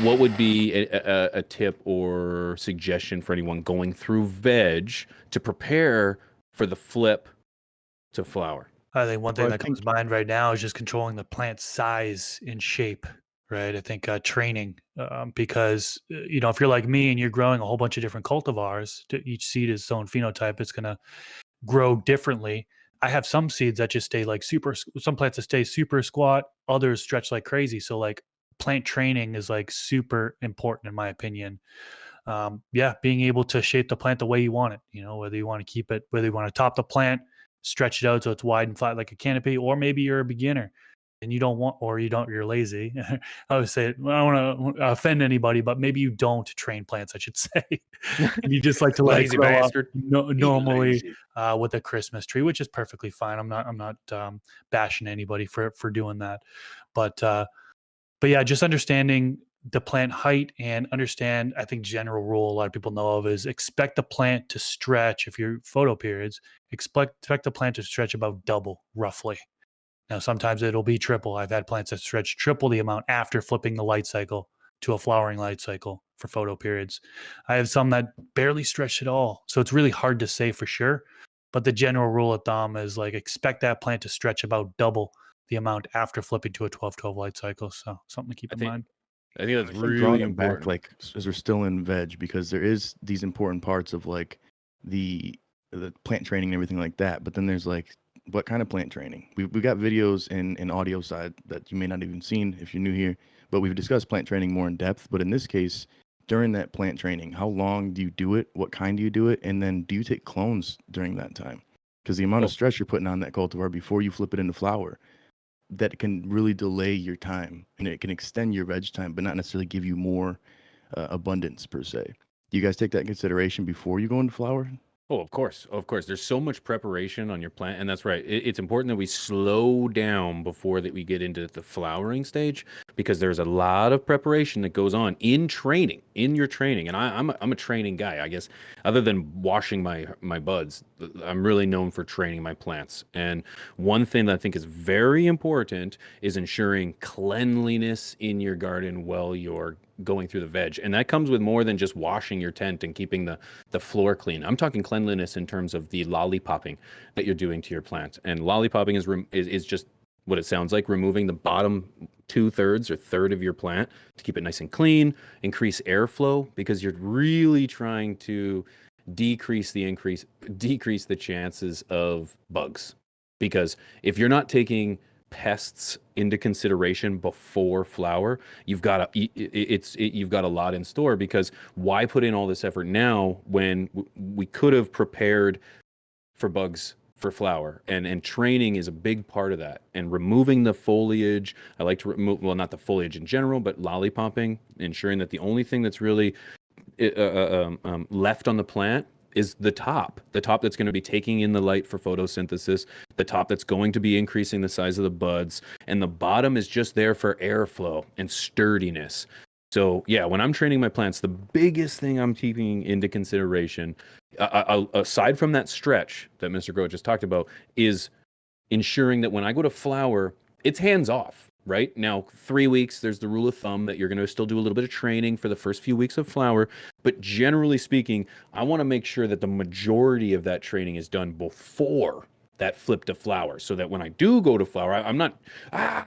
What would be a tip or suggestion for anyone going through veg to prepare for the flip to flower? I think one thing Well, I that comes think to mind right now is just controlling the plant's size and shape, right? I think training, because if you're like me and you're growing a whole bunch of different cultivars, each seed is its own phenotype. It's going to grow differently. I have some seeds that just stay like some plants that stay super squat, others stretch like crazy. So like plant training is like super important in my opinion. Yeah, being able to shape the plant the way you want it, whether you want to keep it, whether you want to top the plant, stretch it out so it's wide and flat like a canopy, or maybe you're a beginner and you don't want, or you're lazy. I would say, I don't want to offend anybody, but maybe you don't train plants, I should say. And you just like to let it Lazy grow up bastard. be normally lazy. with a Christmas tree, which is perfectly fine. I'm not bashing anybody for doing that, but but yeah, just understanding the plant height and understand, I think general rule a lot of people know of is expect the plant to stretch. If you're photo periods, expect the plant to stretch about double roughly. Now, sometimes it'll be triple. I've had plants that stretch triple the amount after flipping the light cycle to a flowering light cycle for photo periods. I have some that barely stretch at all. So it's really hard to say for sure. But the general rule of thumb is like expect that plant to stretch about double the amount after flipping to a 12-12 light cycle. So something to keep I in think mind. I think And that's I think really drawing it back, important. like as we're still in veg, because there is these important parts of like the the plant training and everything like that. But then there's like what kind of plant training? We got videos and audio side that you may not even seen if you're new here, but we've discussed plant training more in depth. But in this case, during that plant training, how long do you do it? What kind do you do it? And then do you take clones during that time? Because the amount of Well, stress you're putting on that cultivar before you flip it into flower, that can really delay your time and it can extend your veg time, but not necessarily give you more abundance per se. Do you guys take that in consideration before you go into flower? oh, of course, of course. There's so much preparation on your plant, and that's right. It's important that we slow down before that we get into the flowering stage, because there's a lot of preparation that goes on in training, in your training. And I'm a training guy, I guess. Other than washing my buds, I'm really known for training my plants. And one thing that I think is very important is ensuring cleanliness in your garden while you're going through the veg, and that comes with more than just washing your tent and keeping the floor clean. I'm talking cleanliness in terms of the lollipopping that you're doing to your plant. And lollipopping is just what it sounds like, removing the bottom 2/3 or third of your plant to keep it nice and clean, increase airflow, because you're really trying to decrease the chances of bugs. Because if you're not taking pests into consideration before flower, you've got a lot in store. Because why put in all this effort now when we could have prepared for bugs for flower? And training is a big part of that. And removing the foliage, I like to remove, well, not the foliage in general, but lollipopping, ensuring that the only thing that's really left on the plant is the top that's going to be taking in the light for photosynthesis, the top that's going to be increasing the size of the buds, and the bottom is just there for airflow and sturdiness. So yeah, when I'm training my plants, the biggest thing I'm keeping into consideration, aside from that stretch that Mr. Grote just talked about, is ensuring that when I go to flower, it's hands off. Right now, 3 weeks, there's the rule of thumb that you're going to still do a little bit of training for the first few weeks of flower. But generally speaking, I want to make sure that the majority of that training is done before that flip to flower, so that when I do go to flower, I'm not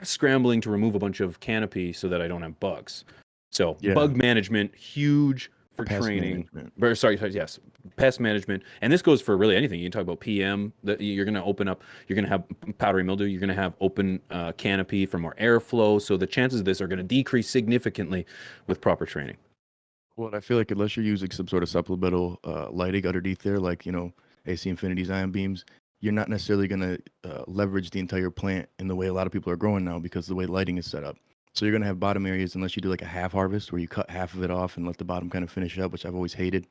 scrambling to remove a bunch of canopy so that I don't have bugs. So Yeah, bug management, huge for pest training. management. Or, sorry, yes, pest management, and this goes for really anything. You can talk about PM. That you're going to open up. You're going to have powdery mildew. You're going to have open canopy for more airflow. So the chances of this are going to decrease significantly with proper training. Well, I feel like unless you're using some sort of supplemental lighting underneath there, like AC Infinity's ion beams, you're not necessarily going to leverage the entire plant in the way a lot of people are growing now because of the way lighting is set up. So you're going to have bottom areas unless you do like a half harvest where you cut half of it off and let the bottom kind of finish up, which I've always hated.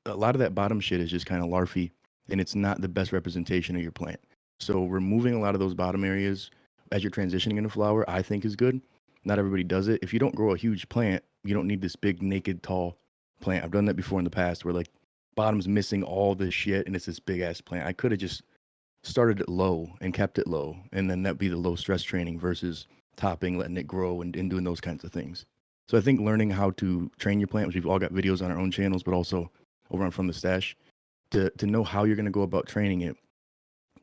A lot of that bottom shit is just kind of larfy and it's not the best representation of your plant. So removing a lot of those bottom areas as you're transitioning into flower, I think is good. Not everybody does it. If you don't grow a huge plant, you don't need this big naked tall plant. I've done that before in the past where like bottom's missing all this shit and it's this big ass plant. I could have just started it low and kept it low, and then that'd be the low stress training versus topping, letting it grow and doing those kinds of things. So I think learning how to train your plant, which we've all got videos on our own channels, but also over on From the Stash, to know how you're going to go about training it,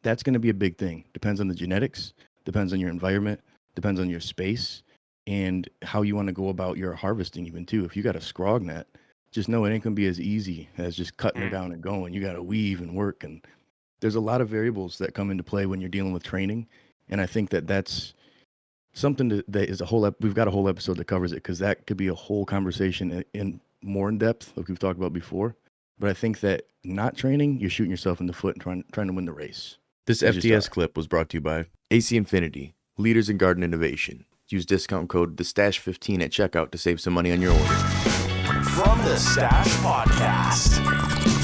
that's going to be a big thing. Depends on the genetics, depends on your environment, depends on your space, and how you want to go about your harvesting even too. If you got a scrog net, just know it ain't going to be as easy as just cutting her down and going. You got to weave and work, and there's a lot of variables that come into play when you're dealing with training. And I think that that's something that is we've got a whole episode that covers it, because that could be a whole conversation in more in depth, like we've talked about before. But I think that not training, you're shooting yourself in the foot and trying to win the race. This You just FTS are. clip was brought to you by AC Infinity, leaders in garden innovation. Use discount code TheStash15 at checkout to save some money on your order. From the Stash Podcast.